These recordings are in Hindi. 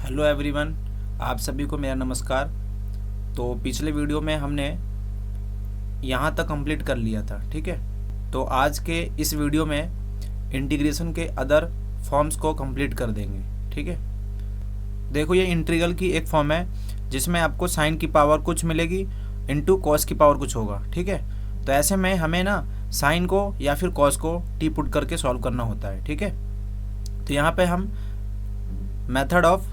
हेलो एवरीवन, आप सभी को मेरा नमस्कार। तो पिछले वीडियो में हमने यहाँ तक कंप्लीट कर लिया था, ठीक है। तो आज के इस वीडियो में इंटीग्रेशन के अदर फॉर्म्स को कंप्लीट कर देंगे, ठीक है। देखो, ये इंटीग्रल की एक फॉर्म है जिसमें आपको साइन की पावर कुछ मिलेगी इनटू कॉस की पावर कुछ होगा, ठीक है। तो ऐसे में हमें ना साइन को या फिर कॉस को टी पुट करके सॉल्व करना होता है, ठीक है। तो यहाँ पे हम मेथड ऑफ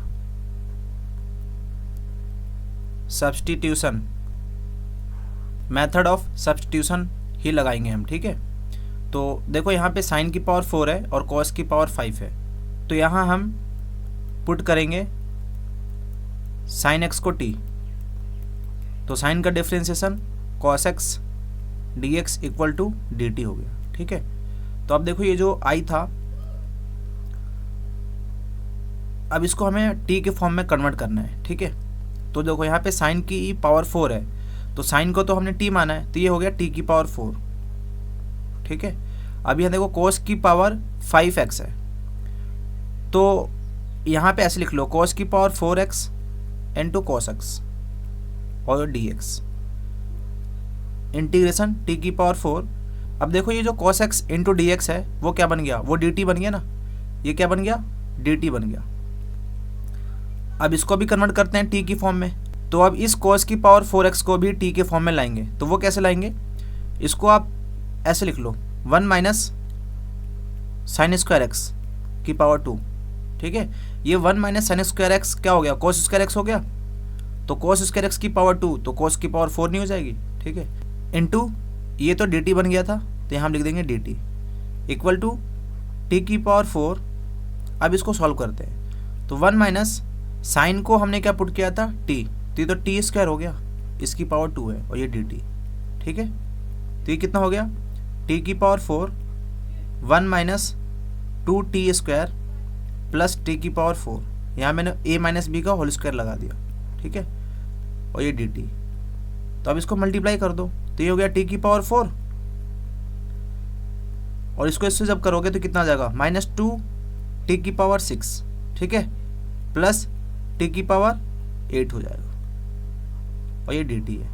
सब्स्टिट्यूशन ही लगाएंगे हम, ठीक है। तो देखो, यहाँ पे साइन की पावर 4 है और कॉस की पावर 5 है। तो यहाँ हम पुट करेंगे साइन एक्स को टी। तो साइन का differentiation cos X D X equal to D T हो गया, ठीक है। तो अब देखो, ये जो आई था, अब इसको हमें टी के फॉर्म में कन्वर्ट करना है, ठीक है। तो देखो, यहाँ पे साइन की पावर 4 है, तो साइन को तो हमने टी माना है, तो ये हो गया टी की पावर 4, ठीक है। अब यहाँ देखो, कोस की पावर 5x है, तो यहाँ पे ऐसे लिख लो, कोस की power 4x into cos x और डी एक्स इंटीग्रेशन टी की पावर 4। अब देखो, ये जो cos x into D x है वो क्या बन गया, वो डी टी बन गया ना। ये क्या बन गया, डी टी बन गया। अब इसको भी कन्वर्ट करते हैं टी की फॉर्म में। तो अब इस cos की पावर 4x को भी टी के फॉर्म में लाएंगे। तो वो कैसे लाएंगे, इसको आप ऐसे लिख लो, 1 माइनस साइन स्क्वायर एक्स की पावर 2, ठीक है। ये 1 माइनस साइन स्क्वायर एक्स क्या हो गया, कोस स्क्वायर एक्स हो गया। तो कोस स्क्वायर एक्स की पावर 2 तो कोस की पावर 4 नहीं हो जाएगी, ठीक है। इंटू ये तो डी टी बन गया था, तो यहाँ हम लिख देंगे D T equal to T की पावर 4। अब इसको सॉल्व करते हैं। तो 1 माइनस साइन को हमने क्या पुट किया था, टी, तो टी स्क्वायर हो गया, इसकी पावर 2 है और ये डी टी, ठीक है। तो ये कितना हो गया, टी की power 4 1 minus 2 T square plus T की पावर 4, यहाँ मैंने ए माइनस बी का होल स्क्वायर लगा दिया, ठीक है, और ये डी टी। तो अब इसको मल्टीप्लाई कर दो, तो ये हो गया टी की पावर 4 और इसको इससे जब करोगे तो कितना आ जाएगा, -2 टी की पावर 6, ठीक है, प्लस टी की पावर 8 हो जाएगा और ये डी टी है।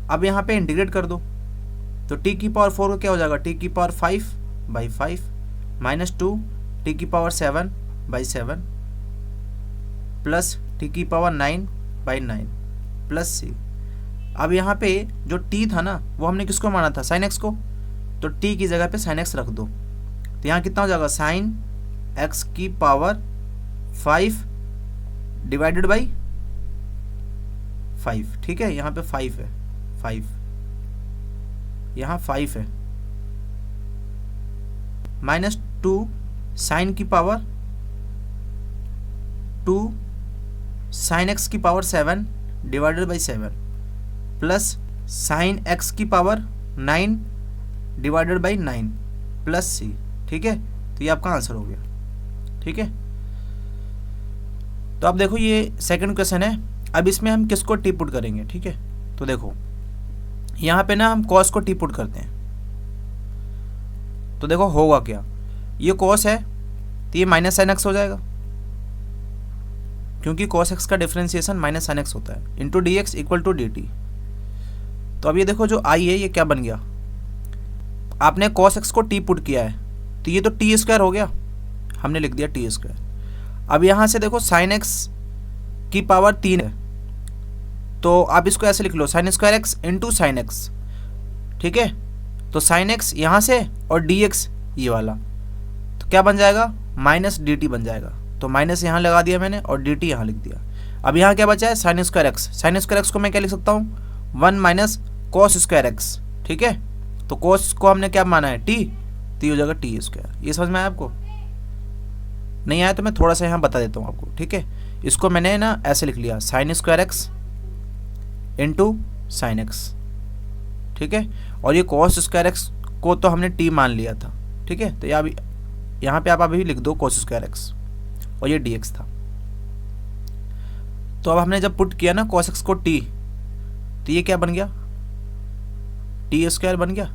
अब यहाँ पे इंटीग्रेट कर दो, तो टी की पावर 4 को क्या हो जाएगा, टी की पावर 5/5 -2 टी की पावर 7/7 प्लस टी की पावर 9/9 प्लस सी। अब यहाँ पे जो टी था ना, वो हमने किसको माना था, साइन एक्स को। तो टी की जगह पे साइन एक्स रख दो, तो यहाँ कितना हो जाएगा, साइन एक्स की पावर 5 डिवाइडेड बाई 5, ठीक है। यहाँ पे 5 है, 5 यहाँ 5 है, -2 साइन की पावर 2 साइन एक्स की power 7 divided by 7 plus sine x की पावर 9 डिवाइडेड बाई 9 प्लस सी, ठीक है। तो ये आपका आंसर हो गया, ठीक है। तो अब देखो, ये सेकंड क्वेश्चन है। अब इसमें हम किसको टी पुट करेंगे, ठीक है। तो देखो, यहाँ पे ना हम कॉस को टी पुट करते हैं। तो देखो होगा क्या, ये कॉस है तो ये माइनस साइन एक्स हो जाएगा, क्योंकि कॉस एक्स का डिफरेंशिएशन माइनस साइन एक्स होता है, into D X equal to D T. तो अब ये देखो, जो आई है ये क्या बन गया, आपने कॉस एक्स को टी पुट किया है, तो ये तो टी स्क्वायर हो गया, हमने लिख दिया टी स्क्वायर। अब यहाँ से देखो, साइन एक्स की पावर 3 है, तो आप इसको ऐसे लिख लो, sine square x into sine x, ठीक है। तो साइन एक्स यहाँ से और डी एक्स ये वाला, तो क्या बन जाएगा, माइनस डी टी बन जाएगा। तो माइनस यहाँ लगा दिया मैंने और डी टी यहाँ लिख दिया। अब यहाँ क्या बचा है, sign square x. Sign square x को मैं क्या लिख सकता हूँ, 1 माइनस कॉस स्क्वायर एक्स, ठीक है। तो कॉस को हमने क्या माना है, टी, तो ये हो जाएगा टी स्क्वायर। ये समझ में आया आपको, नहीं आया तो मैं थोड़ा सा यहाँ बता देता हूँ आपको, ठीक है। इसको मैंने ना ऐसे लिख लिया, sign square x into sine x, ठीक है। और ये कॉस स्क्वायर एक्स को तो हमने टी मान लिया था, ठीक है। तो यहाँ पे आप अभी लिख दो कॉस स्क्वायर एक्स और ये डी एक्स था। तो अब हमने जब पुट किया ना कॉस एक्स को टी, तो ये क्या बन गया, टी स्क्वायर बन गया।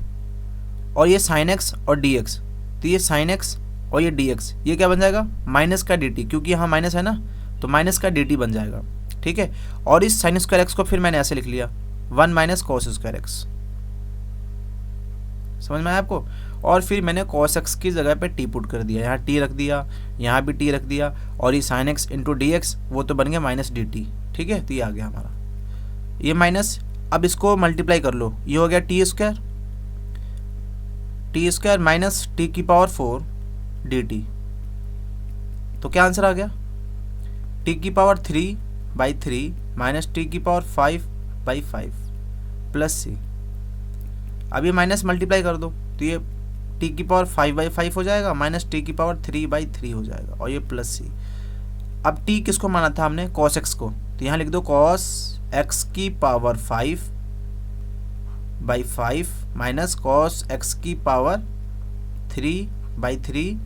और ये साइन एक्स और डी एक्स, तो ये साइन एक्स और ये dx, ये क्या बन जाएगा माइनस का dt, क्योंकि यहाँ माइनस है ना तो माइनस का dt बन जाएगा, ठीक है। और इस साइन स्क्वायर एक्स को फिर मैंने ऐसे लिख लिया 1 माइनस कॉस स्क्वायर एक्स, समझ में आया आपको। और फिर मैंने कॉस एक्स की जगह पे टी पुट कर दिया, यहाँ टी रख दिया, यहाँ भी टी रख दिया, और ये sine x into D x वो तो बन गया माइनस डी टी, ठीक है। तो ये आ गया हमारा ये माइनस। अब इसको मल्टीप्लाई कर लो, ये हो गया टी स्क्वायर माइनस टी की पावर 4 डी टी। तो क्या आंसर आ गया, टी की पावर 3/3 माइनस टी की पावर 5/5 प्लस सी। अब ये माइनस मल्टीप्लाई कर दो तो ये टी की पावर 5/5 हो जाएगा माइनस टी की पावर 3/3 हो जाएगा, और ये प्लस सी। अब टी किसको माना था हमने, कॉस एक्स को, तो यहाँ लिख दो कॉस एक्स की पावर 5/5 माइनस कॉस एक्स की पावर 3/3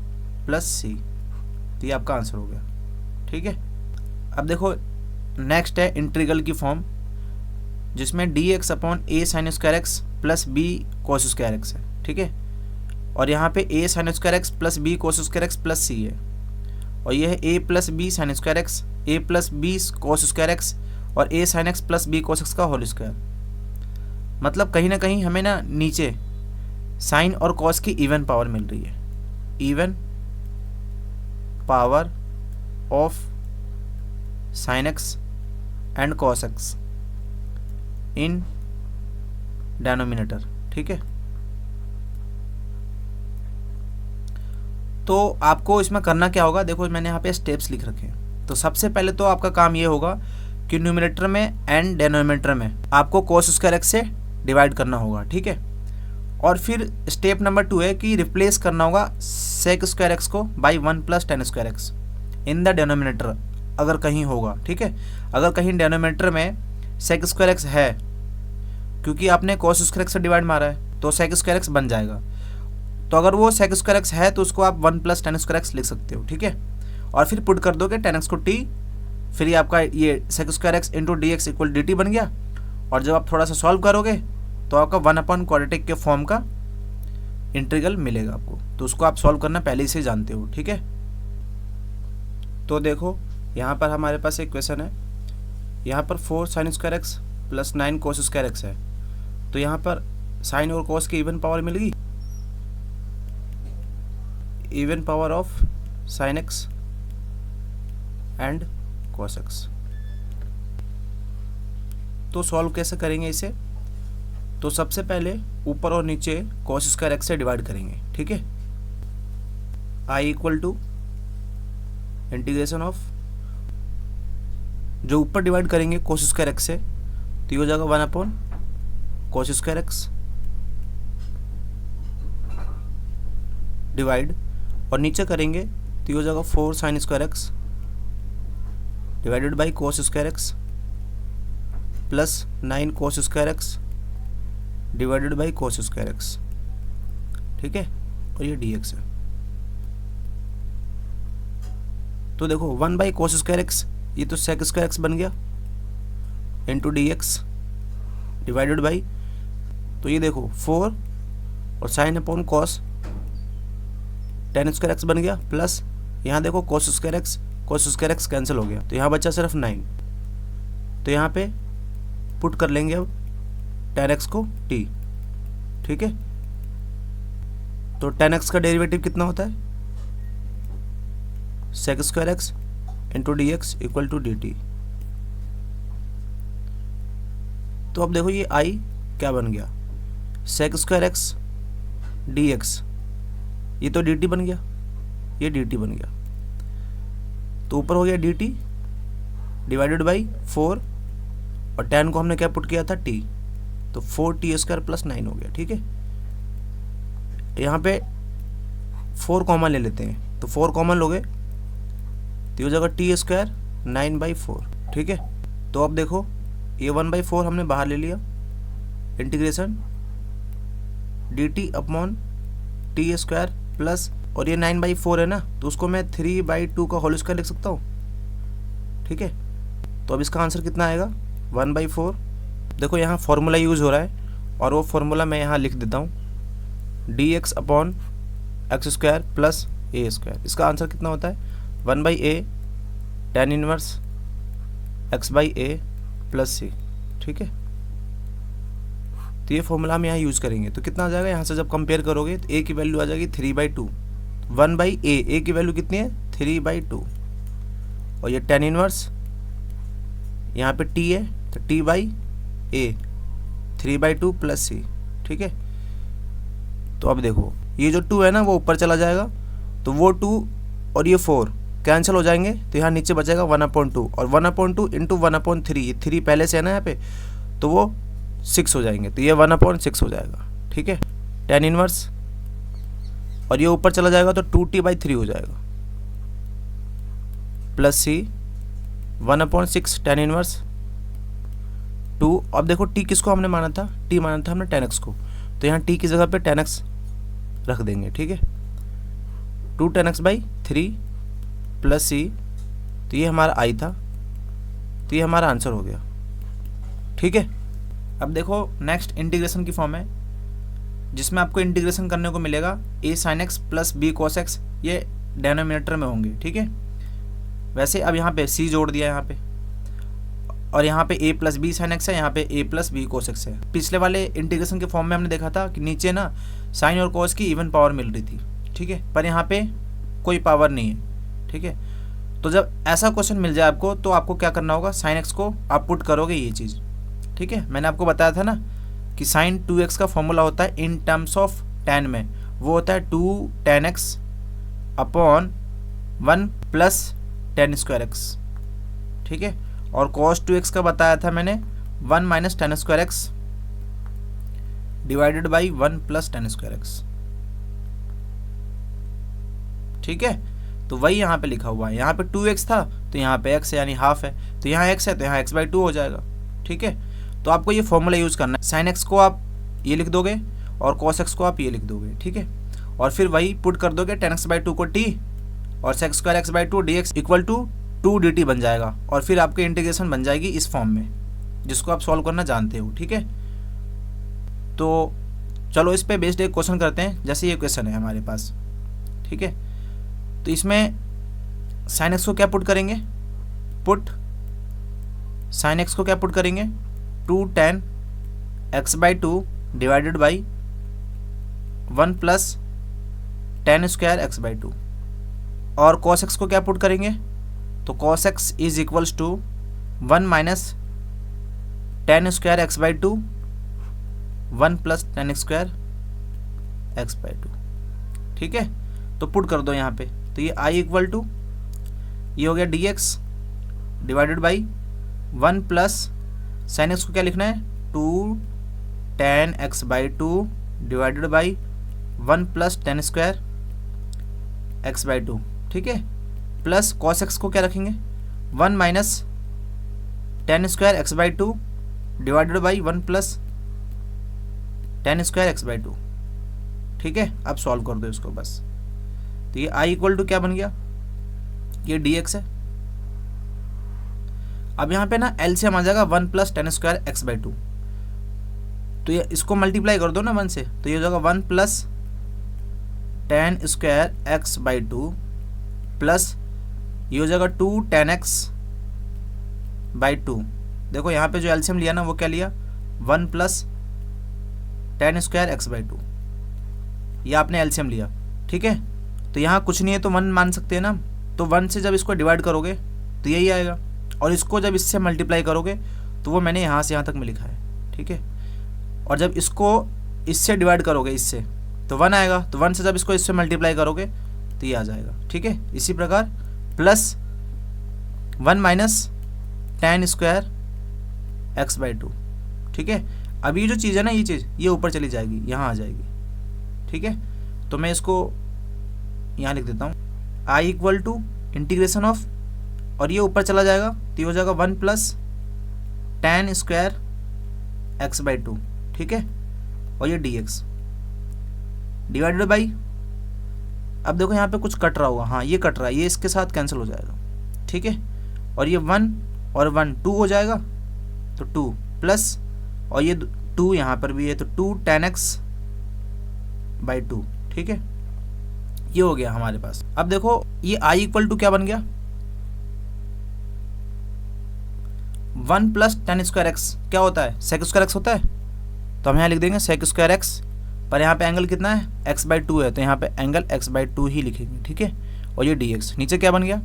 प्लस सी। तो ये आपका आंसर हो गया, ठीक है। अब देखो नेक्स्ट है इंटीग्रल की फॉर्म, जिसमें dx upon a sine square X plus b cos square X है, ठीक है। और यहाँ पे a sine square X plus b cos square X plus c है, और ये है a plus B sine square X, a plus B cos square X और a sine X plus b cos X का होल स्क्वायर। मतलब कहीं ना कहीं हमें ना नीचे साइन और कॉस की इवन पावर मिल रही है, even power of sine x and cos x in denominator, ठीक है। तो आपको इसमें करना क्या होगा, देखो मैंने यहाँ पे स्टेप्स लिख रखे हैं। तो सबसे पहले तो आपका काम ये होगा कि न्यूमिनेटर में एंड डिनोमिनेटर में आपको कॉस स्क्वायर एक्स से डिवाइड करना होगा, ठीक है। और फिर स्टेप नंबर 2 है कि रिप्लेस करना होगा सेक स्क्वायर एक्स को by 1 plus ten square x in the denominator, अगर कहीं होगा, ठीक है। अगर कहीं डिनोमिनेटर में सेक स्क्वायर एक्स है, क्योंकि आपने कॉस स्क्वायर एक्स से डिवाइड मारा है तो सेक स्क्वायर एक्स बन जाएगा। तो अगर वो सेक स्क्वायर एक्स है तो उसको आप 1 प्लस टेन स्क्वायर एक्स लिख सकते हो, ठीक है। और फिर पुट कर दोगे टेन एक्स को टी, फिर ये आपका ये sec square x into D X equal D T बन गया। और जब आप थोड़ा सा सॉल्व करोगे तो आपका 1/क्वाड्रेटिक के फॉर्म का इंटीग्रल मिलेगा आपको। तो उसको आप सॉल्व करना पहले से जानते हो, ठीक है। तो देखो यहाँ पर हमारे पास एक क्वेश्चन है, यहाँ पर 4 साइन स्क्वायर एक्स प्लस 9 कोस स्क्वायर एक्स है। तो यहाँ पर साइन और कोस की इवन पावर मिलेगी, even power of sine x and cos x. तो सॉल्व कैसे करेंगे इसे, तो सबसे पहले ऊपर और नीचे कॉस स्क्वायर एक्स से डिवाइड करेंगे, ठीक है। I equal to integration of, जो ऊपर डिवाइड करेंगे कोस स्क्वायर एक्स से तो ये हो जाएगा 1/cos स्क्वायर एक्स डिवाइड, और नीचे करेंगे तो ये हो जाएगा 4 sign square x divided by cos square X plus 9 cos square x divided by cos square x, ठीक है। और ये dx है। तो देखो 1/cos स्क्वायर एक्स, ये तो सेक स्क्वायर एक्स बन गया into D x divided by, तो ये देखो 4 और sine upon cos tan square x बन गया, प्लस यहाँ देखो कोस स्क्वायर एक्स कैंसिल हो गया, तो यहाँ बचा सिर्फ 9। तो यहाँ पे पुट कर लेंगे अब टेन एक्स को टी, ठीक है। तो टेन एक्स का डेरिवेटिव कितना होता है, sec square x into D X equal to D T. तो अब देखो ये आई क्या बन गया, sec square X D X, ये तो डी टी बन गया, ये डी टी बन गया। तो ऊपर हो गया डी टी डिवाइडेड बाई 4 और 10 को हमने क्या पुट किया था टी, तो 4t स्क्वायर प्लस 9 हो गया, ठीक है। यहाँ पे 4 कॉमन ले लेते हैं, तो 4 कॉमन लोगे तो हो जाएगा टी स्क्वायर 9/4, ठीक है। तो अब देखो ये 1/4 हमने बाहर ले लिया, integration D T upon T square plus, और ये 9/4 है ना तो उसको मैं 3/2 का होल स्क्वायर लिख सकता हूँ, ठीक है। तो अब इसका आंसर कितना आएगा 1/4। देखो यहाँ फॉर्मूला यूज़ हो रहा है और वो फॉर्मूला मैं यहाँ लिख देता हूँ, D X upon X square plus A square. इसका आंसर कितना होता है 1/a tan inverse x/a plus सी। ठीक है, तो ये फॉर्मूला हम यहाँ यूज़ करेंगे। तो कितना आ जाएगा यहाँ से जब कंपेयर करोगे तो a की वैल्यू आ जाएगी 3/2। 1/a, a की वैल्यू कितनी है 3/2, और ये tan इनवर्स यहाँ पे t है तो t/a 3/2 प्लस सी। ठीक है, तो अब देखो ये जो 2 है ना वो ऊपर चला जाएगा, तो वो 2 और ये 4 कैंसिल हो जाएंगे, तो यहाँ नीचे बचेगा 1/2, और 1/2 इंटू 1/3, ये 3 पहले से है ना यहाँ पे, तो वो 6 हो जाएंगे, तो ये 1/6 हो जाएगा। ठीक है, tan इनवर्स, और ये ऊपर चला जाएगा तो 2t/3 हो जाएगा प्लस सी 1/6 tan इनवर्स 2। अब देखो t किसको हमने माना था, t माना था हमने tan x को, तो यहाँ t की जगह पे tan x रख देंगे। ठीक है, 2 tan x/3 प्लस सी, तो ये हमारा i था, तो ये हमारा आंसर हो गया। ठीक है, अब देखो नेक्स्ट इंटीग्रेशन की फॉर्म है, जिसमें आपको इंटीग्रेशन करने को मिलेगा a sin x plus b cos x, ये डेनोमिनेटर में होंगे। ठीक है, वैसे अब यहाँ पे c जोड़ दिया यहाँ पे, और यहाँ पे a plus B sine X है, यहाँ पे a plus B cos X है। पिछले वाले इंटीग्रेशन के फॉर्म में हमने देखा था कि नीचे ना साइन और कोस की इवन पावर मिल रही थी। ठीक है, पर यहाँ पे कोई पावर नहीं है। ठीक है, तो जब ऐसा क्वेश्चन मिल जाए आपको, तो आपको क्या करना होगा, साइन एक्स को आप पुट करोगे ये चीज़। ठीक है, मैंने आपको बताया था ना कि साइन 2x का फॉर्मूला होता है इन टर्म्स ऑफ tan में, वो होता है 2 tan x upon 1 plus tan square x। ठीक है, और cos 2x का बताया था मैंने 1 minus tan square x divided by 1 plus tan square x। ठीक है, तो वही यहाँ पे लिखा हुआ है, यहाँ पे 2x था तो यहाँ पे x है यानी हाफ है, तो यहाँ x है तो यहाँ x/2 हो जाएगा। ठीक है, तो आपको ये फॉर्मूला यूज़ करना है, साइन x को आप ये लिख दोगे और cos x को आप ये लिख दोगे। ठीक है, और फिर वही पुट कर दोगे tan x/2 को t और sec square x/2 dx equal to 2 dt बन जाएगा, और फिर आपकी इंटीग्रेशन बन जाएगी इस फॉर्म में, जिसको आप सॉल्व करना जानते हो। ठीक है, तो चलो इस पे बेस्ड एक क्वेश्चन करते हैं, जैसे ये क्वेश्चन है हमारे पास। ठीक है, तो इसमें साइन एक्स को क्या पुट करेंगे, पुट साइन एक्स को क्या पुट करेंगे 2 tan x/2 divided by 1 plus tan square x/2, और cos x को क्या पुट करेंगे, तो cos x is equals to 1 minus tan square x/2 1 plus tan square x/2। ठीक है, तो पुट कर दो यहाँ पे, तो ये i इक्वल टू ये हो गया dx divided by 1 plus sign X को क्या लिखना है 2 tan x/2 divided by 1 plus tan square x/2। ठीक है, प्लस cos x को क्या रखेंगे 1 minus tan square x/2 divided by 1 plus tan square x/2। ठीक है, अब सॉल्व कर दो इसको बस, तो ये i इक्वल टू क्या बन गया, ये dx है। अब यहाँ पे ना एलसीएम आ जाएगा 1 प्लस tan स्क्वायर x/2, तो ये इसको मल्टीप्लाई कर दो ना 1 से, तो ये हो जाएगा 1 plus tan square x/2 plus ये हो जाएगा 2 tan x/2। देखो यहाँ पे जो एलसीएम लिया ना वो क्या लिया 1 प्लस tan स्क्वायर x/2, ये आपने एलसीएम लिया। ठीक है, तो यहाँ कुछ नहीं है तो 1 मान सकते हैं ना, तो 1 से जब इसको डिवाइड करोगे तो यही आएगा, और इसको जब इससे मल्टीप्लाई करोगे तो वो मैंने यहाँ से यहाँ तक में लिखा है। ठीक है, और जब इसको इससे डिवाइड करोगे इससे तो 1 आएगा, तो 1 से जब इसको इससे मल्टीप्लाई करोगे तो ये आ जाएगा। ठीक है, इसी प्रकार plus 1 minus tan square x/2। ठीक है, अब ये जो चीज़ है ना, ये चीज़ ये ऊपर चली जाएगी, यहाँ आ जाएगी। ठीक है, तो मैं इसको यहाँ लिख देता हूँ i equal to integration of, और ये ऊपर चला जाएगा तो ये हो जाएगा 1 प्लस tan स्क्वायर x/2। ठीक है, और ये dx डिवाइडेड बाई, अब देखो यहाँ पे कुछ कट रहा होगा, हाँ ये कट रहा है, ये इसके साथ कैंसिल हो जाएगा। ठीक है, और ये 1 और 1 2 हो जाएगा, तो 2 प्लस, और ये 2 यहाँ पर भी है तो 2 tan x/2। ठीक है, ये हो गया हमारे पास। अब देखो ये आई इक्वल टू क्या बन गया, 1 प्लस टेन स्क्वायर एक्स क्या होता है, सेक स्क्वायर एक्स होता है। तो हम यहाँ लिख देंगे सेक स्क्वायर एक्स, पर यहाँ पे एंगल कितना है, x/2 है, तो यहाँ पे एंगल x/2 ही लिखेंगे, ठीक है। और ये dx नीचे क्या बन गया,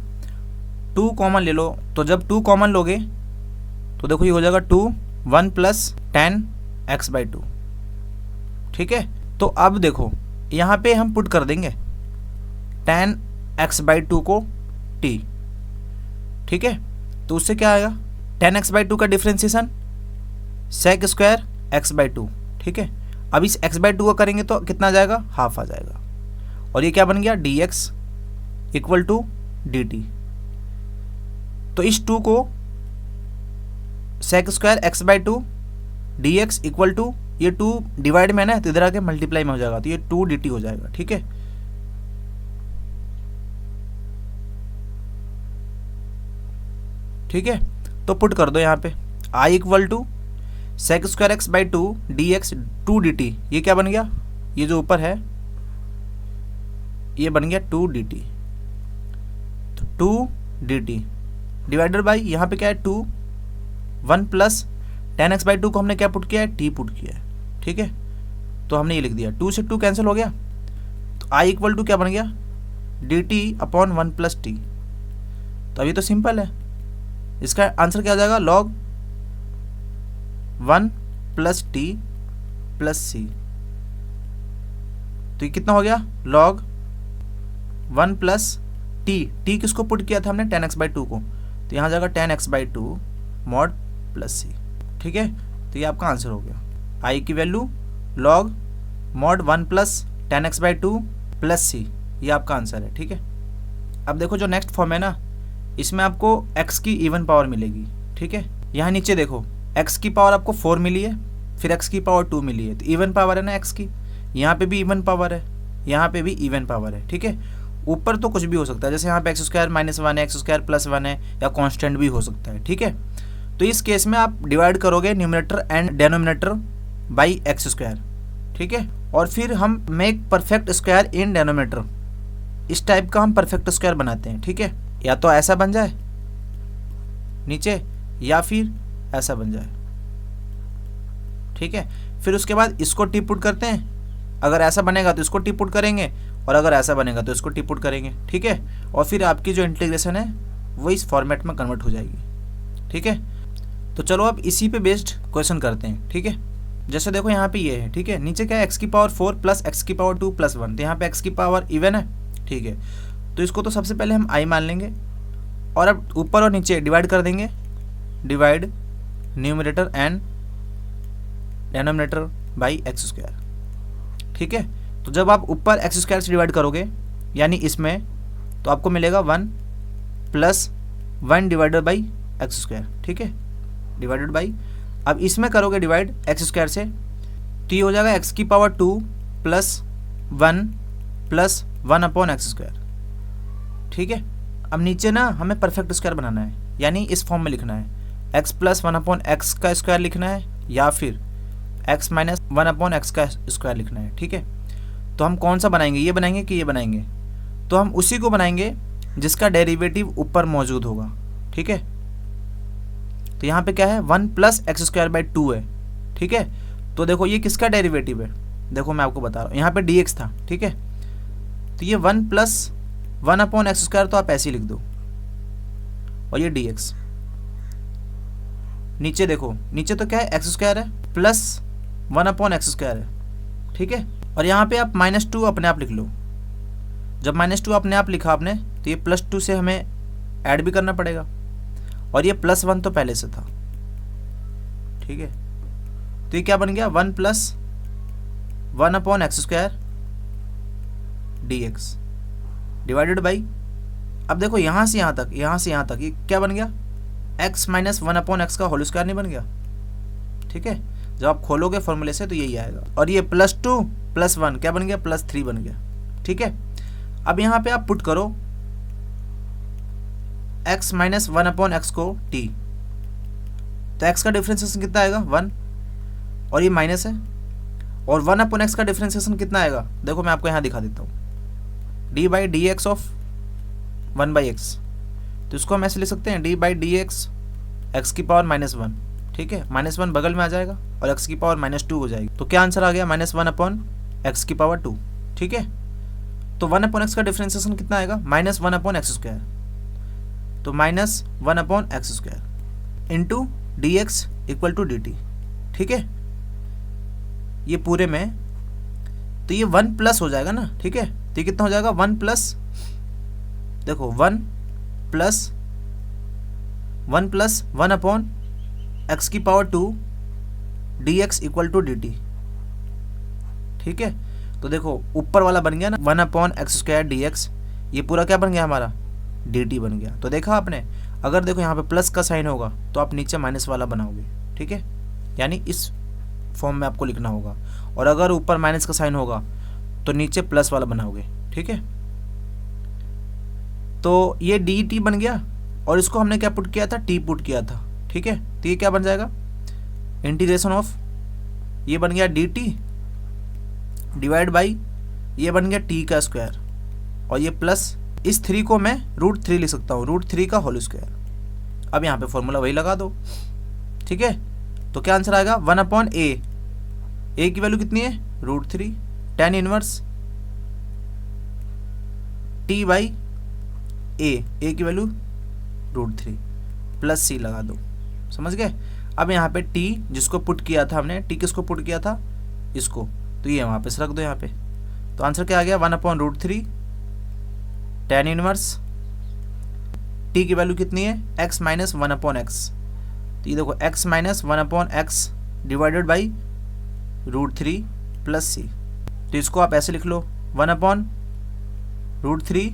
2 कॉमन ले लो, तो जब 2 कॉमन लोगे तो देखो ये हो जाएगा 2, 1 प्लस 10 x/2, ठीक है। तो अब देखो यहाँ पे हम पुट कर देंगे 10 x/2 को t, ठीक है। तो उससे क्या आएगा, 10 x/2 का डिफ्रेंसिएशन सेक स्क्वायर x/2, ठीक है। अब इस x/2 को करेंगे तो कितना आ जाएगा, हाफ आ जाएगा। और ये क्या बन गया, dx इक्वल टू dt। तो इस 2 को sec square x/2 dx equal to, ये 2 डिवाइड में है ना, तो इधर आके मल्टीप्लाई में हो जाएगा, तो ये 2 dt हो जाएगा, ठीक है। ठीक है, तो पुट कर दो यहाँ पे i equal to sec square x/2 dx 2 dt, ये क्या बन गया, ये जो ऊपर है ये बन गया 2 dt। तो 2 dt डिवाइडेड बाई यहाँ पे क्या है 2, 1 प्लस 10 x/2 को हमने क्या पुट किया है, t पुट किया है, ठीक है। तो हमने ये लिख दिया, 2 से 2 कैंसिल हो गया, तो i इक्वल टू क्या बन गया, dt अपॉन 1 प्लस t। तो अभी तो सिंपल है, इसका आंसर क्या हो जाएगा, log 1 प्लस टी प्लस सी। तो ये कितना हो गया, log 1 प्लस टी किसको पुट किया था हमने, 10x/2 को, तो यहाँ जाएगा 10x/2 मॉड प्लस सी, ठीक है। तो ये आपका आंसर हो गया, आई की value log mod 1 plus 10x/2 plus C, ये आपका आंसर है, ठीक है। अब देखो जो नेक्स्ट फॉर्म है ना, इसमें आपको x की इवन पावर मिलेगी, ठीक है। यहाँ नीचे देखो x की पावर आपको 4 मिली है, फिर x की पावर 2 मिली है, तो इवन पावर है ना x की, यहाँ पे भी इवन पावर है, यहाँ पे भी इवन पावर है, ठीक है। ऊपर तो कुछ भी हो सकता है, जैसे यहाँ पे x स्क्वायर -1 है, x स्क्वायर +1 है, या कांस्टेंट भी हो सकता है, ठीक है। तो इस केस में आप डिवाइड करोगे numerator and denominator by x square, ठीक है। और फिर हम मेक परफेक्ट स्क्वायर इन डेनोमिनेटर, इस टाइप का हम परफेक्ट स्क्वायर बनाते हैं, ठीक है। या तो ऐसा बन जाए नीचे, या फिर ऐसा बन जाए, ठीक है। फिर उसके बाद इसको टी पुट करते हैं, अगर ऐसा बनेगा तो इसको टी पुट करेंगे, और अगर ऐसा बनेगा तो इसको टी पुट करेंगे, ठीक है। और फिर आपकी जो इंटीग्रेशन है वो इस फॉर्मेट में कन्वर्ट हो जाएगी, ठीक है। तो चलो अब इसी पे बेस्ड क्वेश्चन करते हैं, ठीक है। जैसे देखो यहाँ पे ये है, ठीक है, नीचे क्या है, x की पावर 4 प्लस x की पावर 2 प्लस 1, तो यहाँ पे x की पावर इवन है, ठीक है। तो इसको तो सबसे पहले हम i मान लेंगे, और अब ऊपर और नीचे डिवाइड कर देंगे, divide numerator and denominator by x square, ठीक है। तो जब आप ऊपर एक्स स्क्वायर से डिवाइड करोगे यानी इसमें, तो आपको मिलेगा 1 plus 1 divided by x square, ठीक है, डिवाइडेड बाई, अब इसमें करोगे डिवाइड एक्स स्क्वायर से, तो ये हो जाएगा एक्स की power 2 plus 1 plus 1 upon X square, ठीक है। अब नीचे ना हमें परफेक्ट स्क्वायर बनाना है, यानी इस फॉर्म में लिखना है, x प्लस 1 अपॉन एक्स का स्क्वायर लिखना है, या फिर x माइनस 1 अपॉन एक्स का स्क्वायर लिखना है, ठीक है। तो हम कौन सा बनाएंगे, ये बनाएंगे कि ये बनाएंगे, तो हम उसी को बनाएंगे जिसका डेरिवेटिव ऊपर मौजूद होगा, ठीक है। तो यहाँ पे क्या है, 1 प्लस एक्स स्क्वायर बाई 2 है, ठीक है। तो देखो ये किसका डेरिवेटिव है, देखो मैं आपको बता रहा हूँ, यहाँ पे dx था, ठीक है। तो ये 1 प्लस 1 अपॉन एक्स स्क्वायर तो आप ऐसे ही लिख दो, और ये dx, नीचे देखो, नीचे तो क्या है, एक्स स्क्वायर है प्लस 1 अपॉन एक्स स्क्वायर है, ठीक है। और यहाँ पे आप -2 अपने आप लिख लो, जब -2 अपने आप लिखा आपने, तो ये +2 से हमें ऐड भी करना पड़ेगा, और ये +1 तो पहले से था, ठीक है। तो ये क्या बन गया, 1 plus 1 upon X square dx divided by, अब देखो यहाँ से यहाँ तक, यहाँ से यहाँ तक, ये क्या बन गया, x माइनस 1 अपॉन एक्स का होल स्क्वायर नहीं बन गया, ठीक है। जब आप खोलोगे फॉर्मूले से तो यही आएगा, और ये +2 प्लस 1 क्या बन गया, +3 बन गया, ठीक है। अब यहाँ पे आप पुट करो x माइनस 1 अपॉन एक्स को t, तो x का डिफ्रेंसिएशन कितना आएगा, 1, और ये माइनस है, और 1 अपॉन एक्स का डिफ्रेंसिएशन कितना आएगा, देखो मैं आपको यहाँ दिखा देता हूँ, D by D x of 1/x, तो इसको हम ऐसे लिख सकते हैं D by D x x की पावर -1, ठीक है, -1 बगल में आ जाएगा और एक्स की पावर -2 हो जाएगी। तो क्या आंसर आ गया, -1/x की पावर 2, ठीक है। तो 1/x का डिफ्रेंसिएशन कितना आएगा, -1/x², तो -1/x² into D X equal to D T, ठीक है। ये पूरे में तो ये 1 प्लस हो जाएगा ना, ठीक है। तो ये कितना हो जाएगा, 1 प्लस, देखो 1 प्लस 1/x की power 2 dx equal to dt, ठीक है। तो देखो ऊपर वाला बन गया ना 1/x² dx, ये पूरा क्या बन गया हमारा, dt बन गया। तो देखा आपने, अगर देखो यहाँ पे प्लस का साइन होगा तो आप नीचे माइनस वाला बनाओगे, ठीक है, यानी इस फॉर्म में आपको लिखना होगा, और अगर ऊपर माइनस का साइन होगा तो नीचे प्लस वाला बनाओगे, ठीक है। तो ये dt बन गया, और इसको हमने क्या पुट किया था, t पुट किया था, ठीक है। तो ये क्या बन जाएगा, इंटीग्रेशन ऑफ, ये बन गया dt डिवाइड बाई ये बन गया t का स्क्वायर, और ये प्लस इस 3 को मैं √3 लिख सकता हूँ, √3 का होल स्क्वायर। अब यहाँ पे फॉर्मूला वही लगा दो, ठीक है। तो क्या आंसर आएगा, 1/a, a की वैल्यू कितनी है, √3, tan inverse t by a की वैल्यू √3 प्लस c लगा दो, समझ गए। अब यहाँ पे t जिसको पुट किया था हमने, t किसको पुट किया था, इसको, तो ये वहाँ पे रख दो यहाँ पे। तो आंसर क्या आ गया, 1/√3 tan इनवर्स t की वैल्यू कितनी है, x माइनस 1/x, तो ये देखो x minus 1/x divided by √3 plus c। तो इसको आप ऐसे लिख लो, 1/√3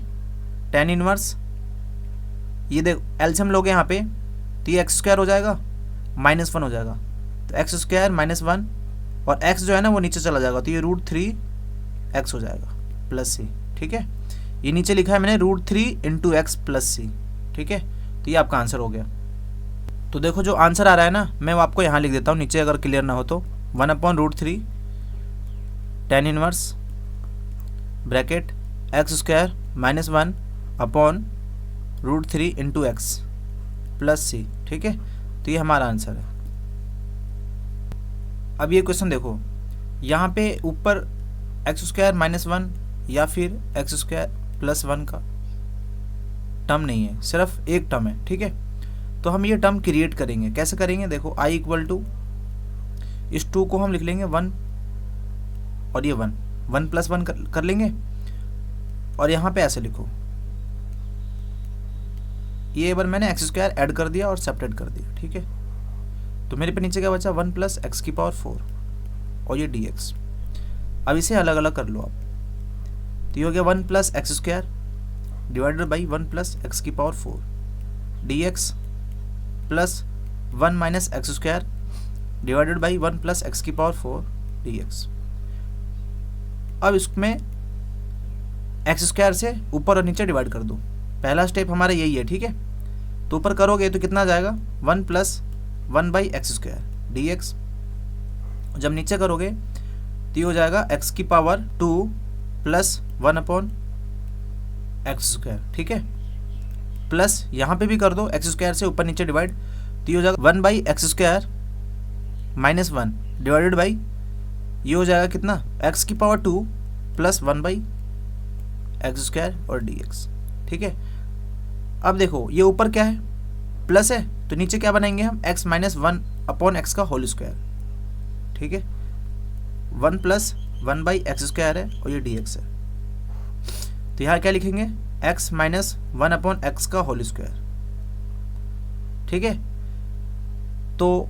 tan इनवर्स, ये देखो एलसीएम लोगे यहाँ पे, तो ये x² हो जाएगा, -1 हो जाएगा, तो x² -1, और x जो है ना वो नीचे चला जाएगा, तो ये √3x हो जाएगा प्लस c, ठीक है। ये नीचे लिखा है मैंने √3 इंटू एक्स प्लस c, ठीक है। तो ये आपका आंसर हो गया। तो देखो जो आंसर आ रहा है ना, मैं वो आपको यहाँ लिख देता हूँ नीचे, अगर क्लियर ना हो तो, 1/√3 tan inverse bracket x² -1 upon √3 into x plus c, ठीक है। तो ये हमारा आंसर है। अब ये क्वेश्चन देखो, यहाँ पे ऊपर x² -1 या फिर x² +1 का टर्म नहीं है, सिर्फ एक टर्म है, ठीक है। तो हम ये टर्म क्रिएट करेंगे, कैसे करेंगे, देखो i इक्वल टू, इस 2 को हम लिख लेंगे 1, और ये 1 + 1 कर लेंगे, और यहाँ पे ऐसे लिखो, ये बार मैंने x² ऐड कर दिया और सेपरेट कर दिया, ठीक है। तो मेरे पे नीचे क्या बचा, 1 + x की पावर 4, और ये dx। अब इसे अलग अलग कर लो आप, तो ये हो गया 1 + x² डिवाइडेड बाई 1 + x की power 4 dx plus 1 - x² divided by 1 + x की पावर 4 dx। अब इसमें x² से ऊपर और नीचे डिवाइड कर दो, पहला स्टेप हमारा यही है, ठीक है। तो ऊपर करोगे तो कितना जाएगा, 1 + 1/x² dx, जब नीचे करोगे तो ये हो जाएगा x की पावर 2 + 1/x², ठीक है। प्लस यहाँ पे भी कर दो, x² से ऊपर नीचे डिवाइड, तो ये हो जाएगा 1/x² -1 डिवाइडेड बाई, ये हो जाएगा कितना, x की पावर 2 + 1/x² और dx, ठीक है। अब देखो ये ऊपर क्या है, प्लस है, तो नीचे क्या बनाएंगे हम, x - 1/x का होल स्क्वायर, ठीक है। 1 + 1/x² है और ये dx है, तो यहाँ क्या लिखेंगे, x - 1/x का होल स्क्वायर, ठीक है। तो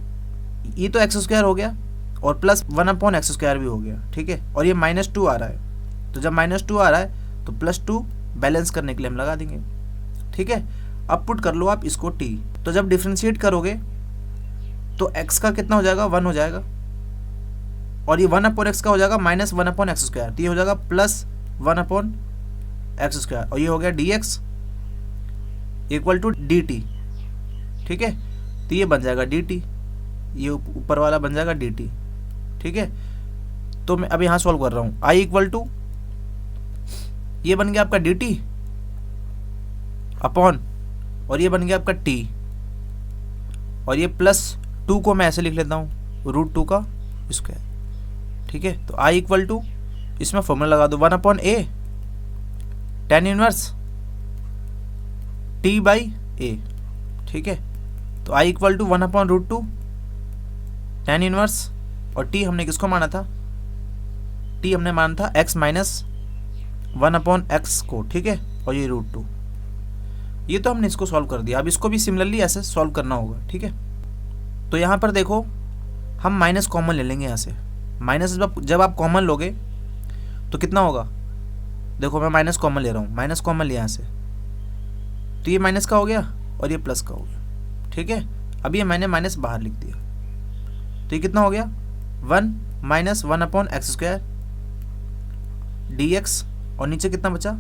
ये तो x² हो गया और प्लस 1/x² भी हो गया, ठीक है। और ये -2 आ रहा है, तो जब -2 आ रहा है तो +2 बैलेंस करने के लिए हम लगा देंगे, ठीक है। अब पुट कर लो आप इसको t, तो जब डिफ्रेंशिएट करोगे तो x का कितना हो जाएगा, 1 हो जाएगा, और ये 1/x का हो जाएगा -1/x², तो ये हो जाएगा +1/x², और ये हो गया dx इक्वल टू dt, ठीक है। तो ये बन जाएगा dt, ये ऊपर वाला बन जाएगा dt, ठीक है। तो मैं अब यहाँ सॉल्व कर रहा हूँ, i इक्वल टू, ये बन गया आपका डी टी अपॉन, और ये बन गया आपका टी, और ये +2 को मैं ऐसे लिख लेता हूँ √2 का स्क्वायर। ठीक है, तो आई इक्वल टू, इसमें फॉर्मूला लगा दो 1/a tan इनवर्स t/a। ठीक है, तो I equal to 1/√2 tan inverse, और t हमने किसको माना था, t हमने माना था x माइनस 1/x को। ठीक है, और ये √2, ये तो हमने इसको सॉल्व कर दिया। अब इसको भी सिमिलरली ऐसे सॉल्व करना होगा। ठीक है, तो यहाँ पर देखो हम माइनस कॉमन ले लेंगे यहाँ से। माइनस जब आप कॉमन लोगे तो कितना होगा, देखो मैं माइनस कॉमन ले रहा हूँ, माइनस कॉमन लिया यहाँ से, तो ये माइनस का हो गया और ये प्लस का हो गया। ठीक है, अब ये मैंने माइनस बाहर लिख दिया, तो ये कितना हो गया 1 माइनस 1/x² dx, और नीचे कितना बचा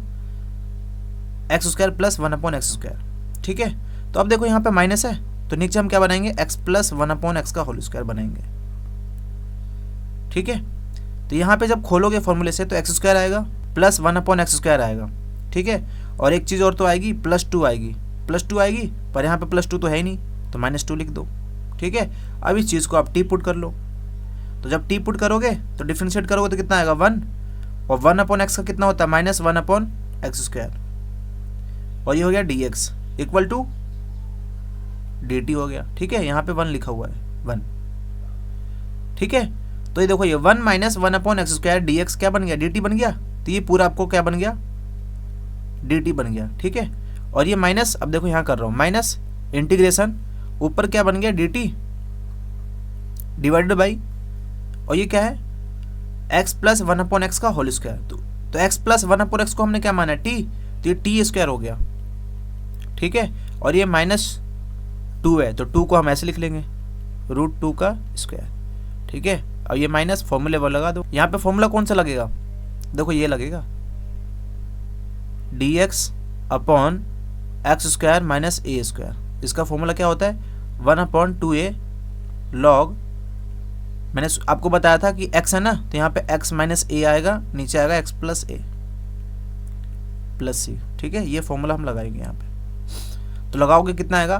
x² प्लस 1/x²। ठीक है, तो अब देखो यहाँ पे माइनस है, तो नीचे हम क्या बनाएंगे x प्लस 1/x का होल स्क्वायर बनाएंगे। ठीक है, तो यहाँ पे जब खोलोगे फॉर्मूले से तो x² आएगा प्लस 1/x² आएगा। ठीक है, और एक चीज़ और तो आएगी +2 आएगी, +2 आएगी, पर यहाँ पे +2 तो है ही नहीं, तो -2 लिख दो। ठीक है, अब इस चीज़ को आप टी पुट कर लो, तो जब टी पुट करोगे तो डिफ्रेंशिएट करोगे तो कितना आएगा 1, और 1/x का कितना होता है -1/x², और ये हो गया dx इक्वल टू dt हो गया। ठीक है, यहाँ पे 1 लिखा हुआ है 1। ठीक है, तो ये देखो ये 1 माइनस 1/x² dx क्या बन गया, dt बन गया, तो ये पूरा आपको क्या बन गया dt बन गया। ठीक है, और ये माइनस, अब देखो यहाँ कर रहा हूँ माइनस इंटीग्रेशन, ऊपर क्या बन गया dt डिवाइडेड बाई, और ये क्या है x प्लस 1/x का होल स्क्वायर, तो x प्लस 1/x को हमने क्या माना है t, तो ये t² हो गया। ठीक है, और ये -2 है, तो 2 को हम ऐसे लिख लेंगे √2 का स्क्वायर। ठीक है, अब ये माइनस फॉर्मूले वो लगा दो, यहाँ पे फॉर्मूला कौन सा लगेगा, देखो ये लगेगा dx upon x² minus a²। इसका फॉर्मूला क्या होता है 1/2a log, मैंने आपको बताया था कि x है ना, तो यहाँ पे x माइनस a आएगा, नीचे आएगा x plus a plus c। ठीक है, ये फॉर्मूला हम लगाएंगे यहाँ पे, तो लगाओगे कितना आएगा,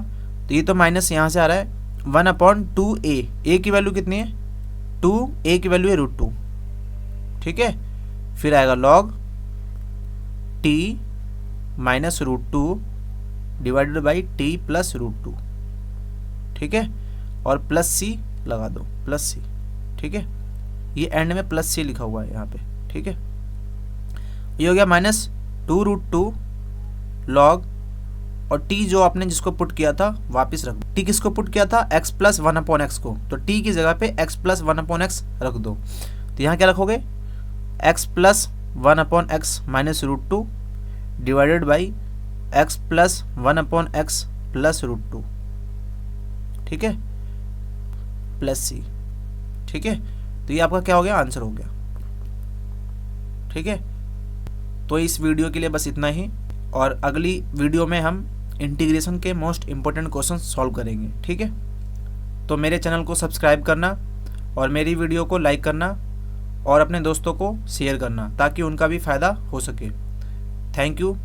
तो ये तो माइनस यहाँ से आ रहा है 1/2a, a की वैल्यू कितनी है 2, a की वैल्यू है √2। ठीक है, फिर आएगा log t minus √2 divided by t plus √2। ठीक है, और प्लस c लगा दो, प्लस c। ठीक है, ये एंड में प्लस c लिखा हुआ है यहाँ पे। ठीक है, ये हो गया -2√2 log, और t जो आपने जिसको पुट किया था वापस रख दो। t किसको पुट किया था x प्लस 1/x को, तो t की जगह पे x प्लस 1/x रख दो, तो यहाँ क्या रखोगे x plus 1/x minus √2 divided by x plus 1/x plus √2। ठीक है, प्लस c। ठीक है, तो ये आपका क्या हो गया, आंसर हो गया। ठीक है, तो इस वीडियो के लिए बस इतना ही, और अगली वीडियो में हम इंटीग्रेशन के मोस्ट इम्पोर्टेंट क्वेश्चन सॉल्व करेंगे। ठीक है, तो मेरे चैनल को सब्सक्राइब करना और मेरी वीडियो को लाइक करना और अपने दोस्तों को शेयर करना, ताकि उनका भी फ़ायदा हो सके। Thank you.